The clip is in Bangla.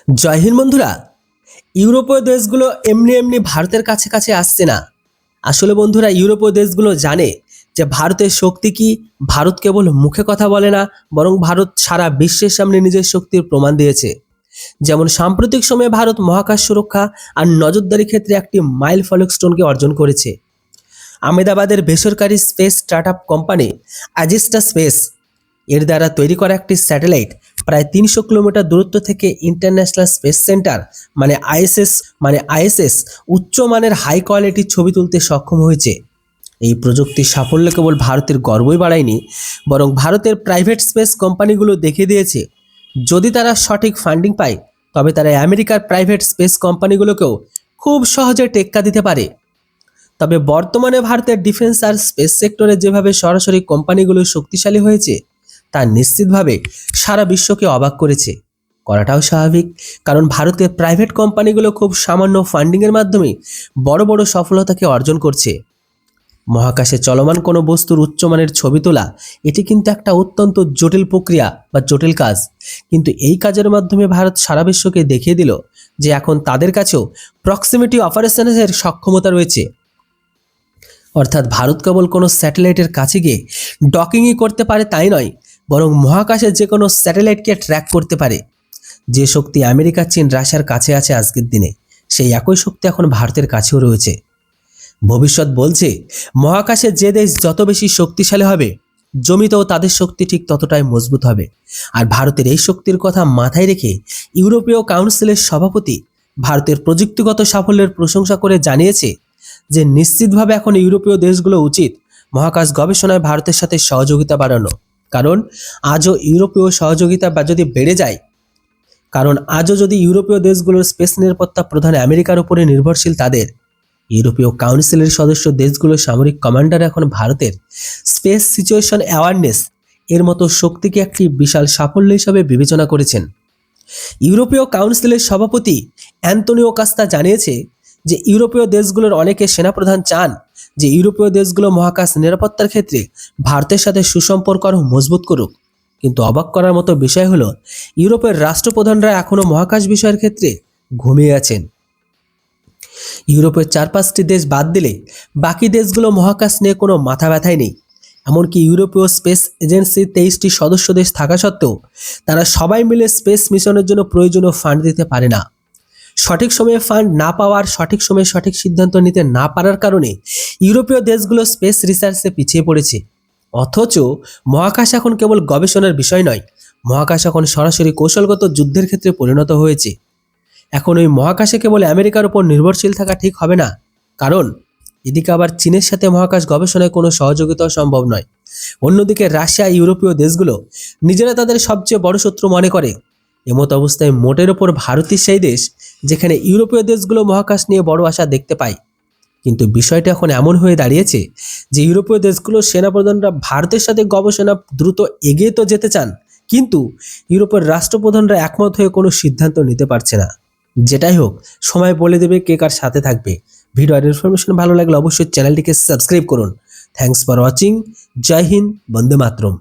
জয় হিন্দ বন্ধুরা। ইউরোপীয় দেশগুলো এমনি এমনি ভারতের কাছে কাছে আসছে না। আসলে বন্ধুরা, ইউরোপীয় দেশগুলো জানে যে ভারতের শক্তি কি। ভারত কেবল মুখে কথা বলে না, বরং ভারত সারা বিশ্বের সামনে নিজের শক্তির প্রমাণ দিয়েছে। যেমন সাম্প্রতিক সময়ে ভারত মহাকাশ সুরক্ষা আর নজরদারি ক্ষেত্রে একটি মাইল ফলক স্টোনকে অর্জন করেছে। আহমেদাবাদের বেসরকারি স্পেস স্টার্টআপ কোম্পানি অ্যাজিস্টা স্পেস এর দ্বারা তৈরি করা একটি স্যাটেলাইট প্রায় ৩০০ কিলোমিটার দূরত্ব থেকে ইন্টারন্যাশনাল স্পেস সেন্টার আইএসএস উচ্চমানের হাই কোয়ালিটির ছবি তুলতে সক্ষম হয়েছে। এই প্রযুক্তির সাফল্য কেবল ভারতের গর্বই বাড়ায়নি, বরং ভারতের প্রাইভেট স্পেস কোম্পানিগুলো দেখিয়ে দিয়েছে যদি তারা সঠিক ফান্ডিং পায়, তবে তারা আমেরিকার প্রাইভেট স্পেস কোম্পানিগুলোকেও খুব সহজে টেক্কা দিতে পারে। তবে বর্তমানে ভারতের ডিফেন্স আর স্পেস সেক্টরে যেভাবে সরাসরি কোম্পানিগুলো শক্তিশালী হয়েছে, তা নিশ্চিতভাবে সারা বিশ্বকে অবাক করাটাও স্বাভাবিক। কারণ ভারতের প্রাইভেট কোম্পানিগুলো খুব সামান্য ফান্ডিংয়ের মাধ্যমে বড় বড় সফলতাকে অর্জন করছে। মহাকাশে চলমান কোনো বস্তুর উচ্চমানের ছবি তোলা, এটি কিন্তু একটা অত্যন্ত জটিল প্রক্রিয়া বা জটিল কাজ। কিন্তু এই কাজের মাধ্যমে ভারত সারা বিশ্বকে দেখিয়ে দিল যে এখন তাদের কাছেও প্রক্সিমিটি অপারেশনের সক্ষমতা রয়েছে। অর্থাৎ ভারত কেবল কোনো স্যাটেলাইটের কাছে গিয়ে ডকিংই করতে পারে তাই নয়, বরং মহাকাশে যে কোনো স্যাটেলাইটকে ট্র্যাক করতে পারে। যে শক্তি আমেরিকা, চীন, রাশিয়ার কাছে আছে আজকের দিনে, সেই একই শক্তি এখন ভারতের কাছেও রয়েছে। ভবিষ্যৎ বলছে মহাকাশে যে দেশ যত বেশি শক্তিশালী হবে, জমিতেও তাদের শক্তি ঠিক ততটাই মজবুত হবে। আর ভারতের এই শক্তির কথা মাথায় রেখে ইউরোপীয় কাউন্সিলের সভাপতি ভারতের প্রযুক্তিগত সাফল্যের প্রশংসা করে জানিয়েছে যে নিশ্চিতভাবে এখন ইউরোপীয় দেশগুলো উচিত মহাকাশ গবেষণায় ভারতের সাথে সহযোগিতা বাড়ানো। কারণ আজও যদি ইউরোপীয় দেশগুলোর স্পেস নিরাপত্তা প্রধান আমেরিকার উপরে নির্ভরশীল, তাদের ইউরোপীয় কাউন্সিলের সদস্য দেশগুলোর সামরিক কমান্ডার এখন ভারতের স্পেস সিচুয়েশন অ্যাওয়ারনেস এর মতো শক্তিকে একটি বিশাল সাফল্য হিসাবে বিবেচনা করেছেন। ইউরোপীয় কাউন্সিলের সভাপতি অ্যান্তোনিও কাস্তা জানিয়েছে যে ইউরোপীয় দেশগুলোর অনেকে সেনাপ্রধান চান যে ইউরোপীয় দেশগুলো মহাকাশ নিরাপত্তার ক্ষেত্রে ভারতের সাথে সুসম্পর্ক আরও মজবুত করুক। কিন্তু অবাক করার মতো বিষয় হলো, ইউরোপের রাষ্ট্রপ্রধানরা এখনও মহাকাশ বিষয়ের ক্ষেত্রে ঘুমিয়ে আছেন। ইউরোপের ৪-৫টি দেশ বাদ দিলে বাকি দেশগুলো মহাকাশ নিয়ে কোনো মাথা ব্যথাই নেই। এমনকি ইউরোপীয় স্পেস এজেন্সির ২৩টি সদস্য দেশ থাকা সত্ত্বেও তারা সবাই মিলে স্পেস মিশনের জন্য প্রয়োজনীয় ফান্ড দিতে পারে না। সঠিক সময়ে ফান্ড না পাওয়ার, সঠিক সময়ে সঠিক সিদ্ধান্ত নিতে না পারার কারণে ইউরোপীয় দেশগুলো স্পেস রিসার্চে পিছিয়ে পড়েছে। অথচ মহাকাশ এখন কেবল গবেষণার বিষয় নয়, মহাকাশ এখন সরাসরি কৌশলগত যুদ্ধের ক্ষেত্রে পরিণত হয়েছে। এখন ওই মহাকাশে কেবল আমেরিকার উপর নির্ভরশীল থাকা ঠিক হবে না, কারণ এদিকে আবার চীনের সাথে মহাকাশ গবেষণায় কোনো সহযোগিতাও সম্ভব নয়। অন্যদিকে রাশিয়া ইউরোপীয় দেশগুলো নিজেরা তাদের সবচেয়ে বড় শত্রু মনে করে। এমত অবস্থায় মোটের ওপর ভারতই সেই দেশ যেখানে ইউরোপীয় দেশগুলো মহাকাশ নিয়ে বড় আশা দেখতে পায়। কিন্তু বিষয়টা এখন এমন হয়ে দাঁড়িয়েছে যে ইউরোপীয় দেশগুলোর সেনাপ্রধানরা ভারতের সাথে গবেষণা দ্রুত এগিয়ে তো যেতে চান, কিন্তু ইউরোপের রাষ্ট্রপ্রধানরা একমত হয়ে কোনো সিদ্ধান্ত নিতে পারছে না। যেটাই হোক, সময় বলে দেবে কে কার সাথে থাকবে। ভিডিও আর ইনফরমেশন ভালো লাগলে অবশ্যই চ্যানেলটিকে সাবস্ক্রাইব করুন। Thanks for watching. জয় হিন্দ, বন্দে মাতরম।